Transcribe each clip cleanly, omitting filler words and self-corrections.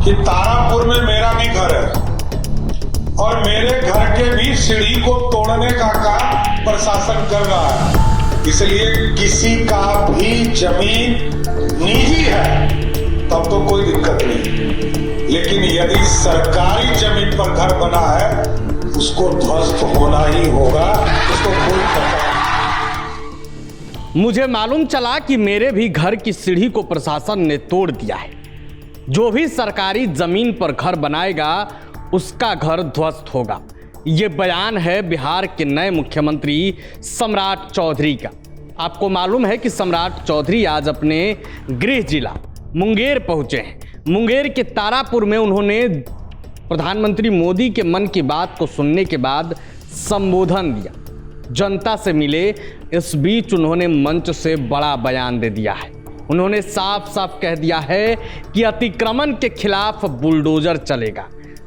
कि तारापुर में मेरा भी घर है और मेरे घर के भी सीढ़ी को तोड़ने का काम प्रशासन कर रहा है। इसलिए किसी का भी जमीन निजी है तब तो कोई दिक्कत नहीं, लेकिन यदि सरकारी जमीन पर घर बना है उसको ध्वस्त होना ही होगा, उसको कोई पता नहीं। मुझे मालूम चला कि मेरे भी घर की सीढ़ी को प्रशासन ने तोड़ दिया है। जो भी सरकारी जमीन पर घर बनाएगा उसका घर ध्वस्त होगा। ये बयान है बिहार के नए मुख्यमंत्री सम्राट चौधरी का। आपको मालूम है कि सम्राट चौधरी आज अपने गृह जिला मुंगेर पहुंचे हैं। मुंगेर के तारापुर में उन्होंने प्रधानमंत्री मोदी के मन की बात को सुनने के बाद संबोधन दिया, जनता से मिले। इस बीच उन्होंने मंच से बड़ा बयान दे दिया है। उन्होंने साफ साफ कह दिया है कि अतिक्रमण के खिलाफ बुलडोजर चलेगा,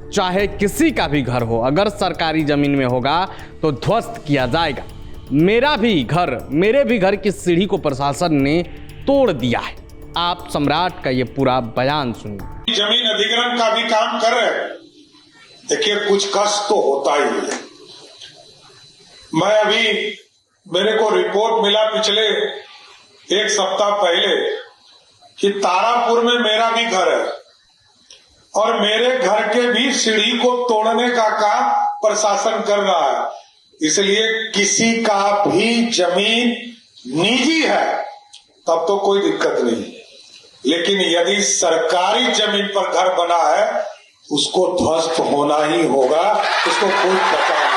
चाहे किसी का भी घर हो, अगर सरकारी जमीन में होगा तो ध्वस्त किया जाएगा। मेरे भी घर की सीढ़ी को प्रशासन ने तोड़ दिया है। आप सम्राट का ये पूरा बयान सुनिए। जमीन अधिग्रहण का भी काम कर रहे हैं। देखिए, कुछ कष्ट तो होता ही है। मेरे को रिपोर्ट मिला पिछले एक सप्ताह पहले कि तारापुर में मेरा भी घर है और मेरे घर के भी सीढ़ी को तोड़ने का काम प्रशासन कर रहा है। इसलिए किसी का भी जमीन निजी है तब तो कोई दिक्कत नहीं, लेकिन यदि सरकारी जमीन पर घर बना है उसको ध्वस्त होना ही होगा, उसको कोई पता नहीं।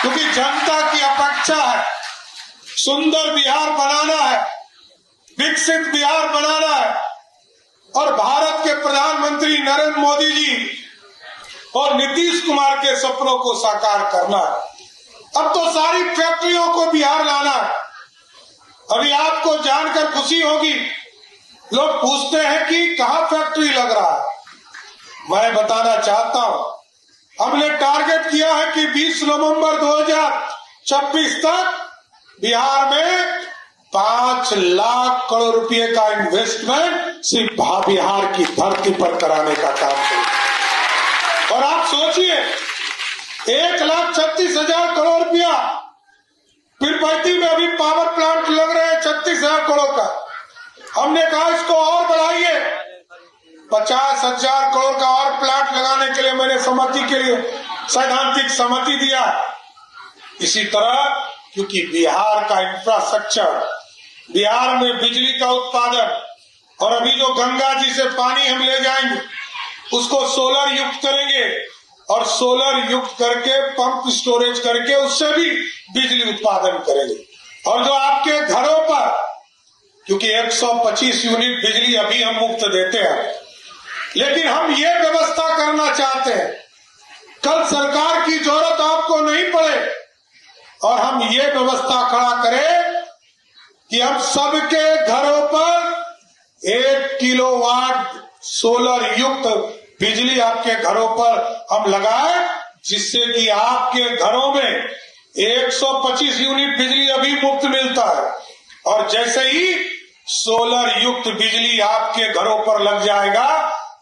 क्योंकि जनता की अपेक्षा है सुंदर बिहार बनाना है, विकसित बिहार बनाना है और भारत के प्रधानमंत्री नरेंद्र मोदी जी और नीतीश कुमार के सपनों को साकार करना है। अब तो सारी फैक्ट्रियों को बिहार लाना है। अभी आपको जानकर खुशी होगी, लोग पूछते हैं कि कहां फैक्ट्री लग रहा है। मैं बताना चाहता हूं, हमने टारगेट किया है कि 20 नवंबर 2026 तक बिहार में 5 लाख करोड़ रुपए का इन्वेस्टमेंट सिर्फ बिहार की धरती पर कराने का काम करें। और आप सोचिए, 1,36,000 करोड़ रुपया पीरपैंती में अभी पावर प्लांट लग रहे हैं 36,000 करोड़ का। हमने कहा इसको और बढ़ाइए, 50,000 करोड़ का और प्लांट लगाने के लिए मैंने सहमति के लिए सैद्धांतिक सहमति दिया। इसी तरह क्योंकि बिहार का इंफ्रास्ट्रक्चर, बिहार में बिजली का उत्पादन और अभी जो गंगा जी से पानी हम ले जाएंगे उसको सोलर युक्त करेंगे और सोलर युक्त करके पंप स्टोरेज करके उससे भी बिजली उत्पादन करेंगे। और जो आपके घरों पर, क्योंकि 125 यूनिट बिजली अभी हम मुफ्त देते हैं, लेकिन हम ये व्यवस्था करना चाहते हैं कल सरकार की जरूरत आपको नहीं पड़े और हम ये व्यवस्था खड़ा करें कि हम सबके घरों पर 1 किलोवाट सोलर युक्त बिजली आपके घरों पर हम लगाए, जिससे कि आपके घरों में 125 यूनिट बिजली अभी मुफ्त मिलता है और जैसे ही सोलर युक्त बिजली आपके घरों पर लग जाएगा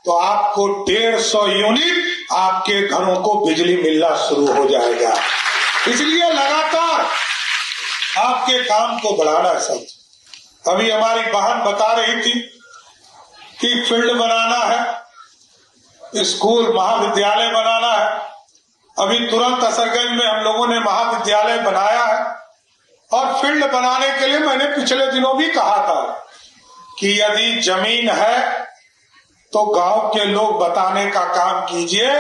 तो आपको 150 यूनिट आपके घरों को बिजली मिलना शुरू हो जाएगा। इसलिए लगातार आपके काम को बढ़ाना है। सब अभी हमारी बहन बता रही थी कि फील्ड बनाना है, स्कूल महाविद्यालय बनाना है। अभी तुरंत असरगंज में हम लोगों ने महाविद्यालय बनाया है और फील्ड बनाने के लिए मैंने पिछले दिनों भी कहा था कि यदि जमीन है तो गांव के लोग बताने का काम कीजिए,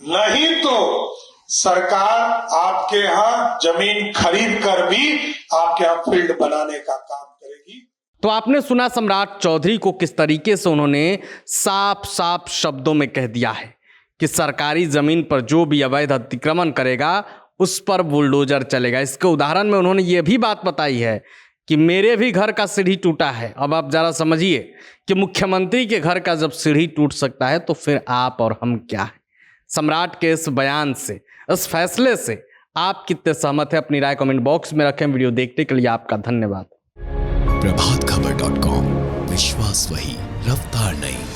नहीं तो सरकार आपके यहाँ जमीन खरीद कर भी आपके यहाँ फील्ड बनाने का काम करेगी। तो आपने सुना सम्राट चौधरी को किस तरीके से उन्होंने साफ साफ शब्दों में कह दिया है कि सरकारी जमीन पर जो भी अवैध अतिक्रमण करेगा उस पर बुलडोजर चलेगा। इसके उदाहरण में उन्होंने ये भी बात बताई है कि मेरे भी घर का सीढ़ी टूटा है। अब आप जरा समझिए कि मुख्यमंत्री के घर का जब सीढ़ी टूट सकता है तो फिर आप और हम क्या है। सम्राट के इस बयान से, इस फैसले से आप कितने सहमत हैं, अपनी राय कमेंट बॉक्स में रखें। वीडियो देखने के लिए आपका धन्यवाद। प्रभातखबर.com, विश्वास वही, रफ्तार नहीं।